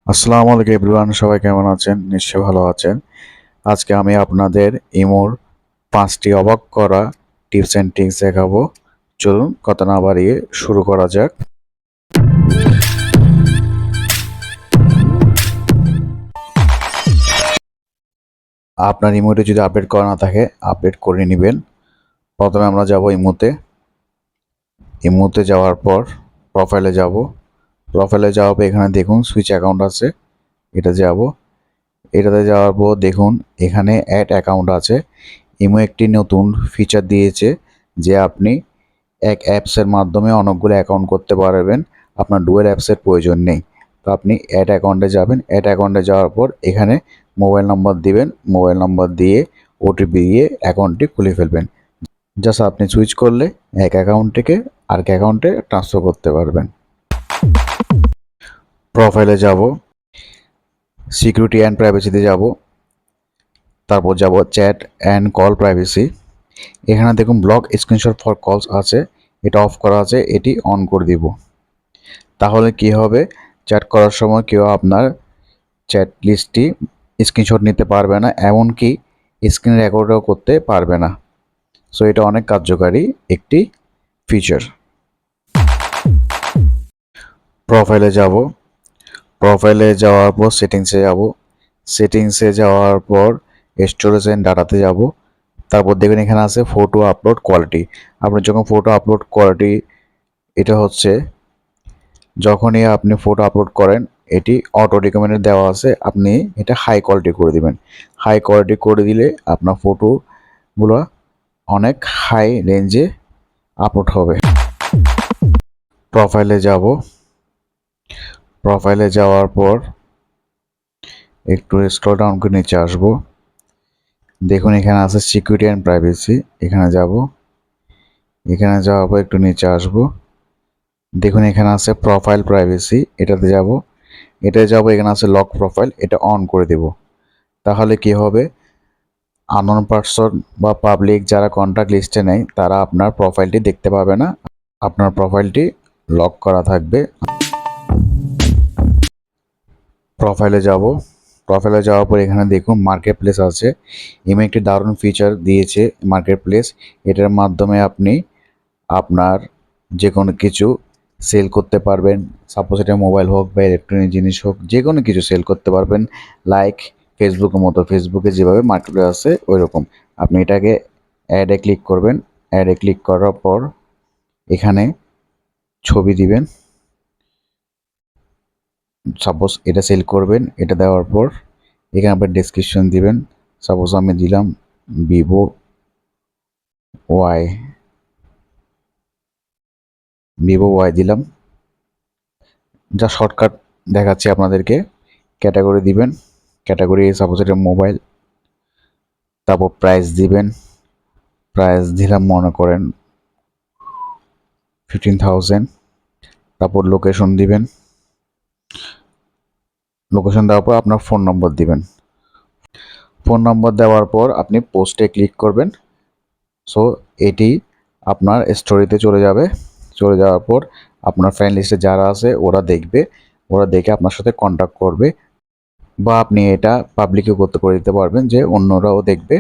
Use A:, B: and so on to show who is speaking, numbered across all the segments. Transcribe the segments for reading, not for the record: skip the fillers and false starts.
A: আসসালামু আলাইকুম এভরিওয়ান, সবাই কেমন আছেন? নিশ্চয়ই ভালো আছেন। আজকে আমি আপনাদের ইমোর 5টি অবাক করা টিপস অ্যান্ড ট্রিক্স দেখাবো। চলুন কথা না বাড়িয়ে শুরু করা যাক। আপনার ইমোতে যদি আপডেট করা না থাকে, আপডেট করে নেবেন। প্রথমে আমরা যাব ইমোতে যাওয়ার পর প্রোফাইলে যাব। প্রোফাইলে যাওয়ার পর এখানে দেখুন সুইচ অ্যাকাউন্ট আছে, এটাতে যাওয়ার পর দেখুন এখানে অ্যাড অ্যাকাউন্ট আছে। ইমো একটি নতুন ফিচার দিয়েছে যে আপনি এক অ্যাপসের মাধ্যমে অনেকগুলো অ্যাকাউন্ট করতে পারবেন। আপনার ডুয়েল অ্যাপসের প্রয়োজন নেই। তো আপনি অ্যাড অ্যাকাউন্টে যাবেন। অ্যাড অ্যাকাউন্টে যাওয়ার পর এখানে মোবাইল নম্বর দিবেন। মোবাইল নম্বর দিয়ে ওটিপি দিয়ে অ্যাকাউন্টটি খুলে ফেলবেন। জাস্ট আপনি সুইচ করলে এক অ্যাকাউন্ট থেকে আরেক অ্যাকাউন্টে ট্রান্সফার করতে পারবেন। প্রোফাইলে যাব, সিকিউরিটি অ্যান্ড প্রাইভেসিতে যাব, তারপর যাব চ্যাট অ্যান্ড কল প্রাইভেসি। এখানে দেখুন ব্লক স্ক্রিনশট ফর কলস আছে, এটা অফ করা আছে, এটি অন করে দিব। তাহলে কি হবে, চ্যাট করার সময় কেউ আপনার চ্যাট লিস্টটি স্ক্রিনশট নিতে পারবে না, এমনকি স্ক্রিন রেকর্ডও করতে পারবে না। সো এটা অনেক কার্যকারী একটি ফিচার। প্রোফাইলে যাব, প্রোফাইলে যাওয়ার পর সেটিংসে যাব, সেটিংসে যাওয়ার পর স্টোরেজ অ্যান্ড ডাটাতে যাব। তারপর দেখবেন এখানে আছে ফটো আপলোড কোয়ালিটি। আপনি যখন ফটো আপলোড কোয়ালিটি, এটা হচ্ছে যখনই আপনি ফটো আপলোড করেন এটি অটো রিকমেন্ডে দেওয়া আছে, আপনি এটা হাই কোয়ালিটি করে দিবেন। হাই কোয়ালিটি করে দিলে আপনার ফটোগুলো অনেক হাই রেঞ্জে আপলোড হবে। প্রোফাইলে যাব, প্রোফাইলে যাওয়ার পর একটু স্ক্রল ডাউন করে নিচে আসব। দেখুন এখানে আছে সিকিউরিটি অ্যান্ড প্রাইভেসি, এখানে যাব। এখানে যাওয়ার পর একটু নিচে আসব। দেখুন এখানে আছে প্রোফাইল প্রাইভেসি, এটাতে যাব। এখানে আছে লক প্রোফাইল, এটা অন করে দেব। তাহলে কি হবে, আননোন পারসন বা পাবলিক যারা কন্ট্যাক্ট লিস্টে নেই তারা আপনার প্রোফাইলটি দেখতে পাবে না, আপনার প্রোফাইলটি লক করা থাকবে। প্রোফাইলে যাব, প্রোফাইলে যাওয়ার পর এখানে দেখুন মার্কেট প্লেস আছে। ইমো একটি দারুণ ফিচার দিয়েছে মার্কেট প্লেস। এটার মাধ্যমে আপনি আপনার যে কোনো কিছু সেল করতে পারবেন। সাপোজ এটা মোবাইল হোক বা ইলেকট্রনিক জিনিস হোক, যে কোনো কিছু সেল করতে পারবেন। লাইক ফেসবুকের মতো, ফেসবুকে যেভাবে মার্কেট প্লেস আছে ওই রকম। আপনি এটাকে অ্যাডে ক্লিক করবেন। অ্যাডে ক্লিক করার পর এখানে ছবি দিবেন। সাপোজ এটা সেল করবেন, এটা দেওয়ার পর এখানে আবার ডেসক্রিপশন দিবেন। সাপোজ আমি দিলাম ভিভো ওয়াই, দিলাম। যা শর্টকাট দেখাচ্ছি আপনাদেরকে। ক্যাটাগরি দিবেন, ক্যাটাগরি সাপোজ এটা মোবাইল। তারপর প্রাইস দিবেন, প্রাইস দিলাম মনে করেন 15,000। তারপর লোকেশন দিবেন, লোকেশন দেওয়ার পর আপনার ফোন নম্বর দিবেন। ফোন নম্বর দেওয়ার পর আপনি পোস্টে ক্লিক করবেন। সো এটি আপনার স্টোরিতে চলে যাবে। চলে যাওয়ার পর আপনার ফ্রেন্ড লিস্টে যারা আছে ওরা দেখবে, ওরা দেখে আপনার সাথে কন্ট্যাক্ট করবে। বা আপনি এটা পাবলিকও করে দিতে পারবেন যে অন্যরাও দেখবে।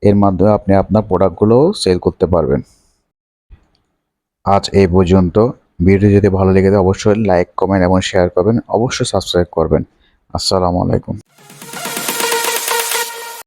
A: এর মাধ্যমে আপনি আপনার প্রোডাক্টগুলোও সেল করতে পারবেন। আজ এই পর্যন্ত। ভিডিও যদি ভালো লেগে থাকে অবশ্যই লাইক, কমেন্ট এবং শেয়ার করবেন। অবশ্যই সাবস্ক্রাইব করবেন। আসসালামু আলাইকুম।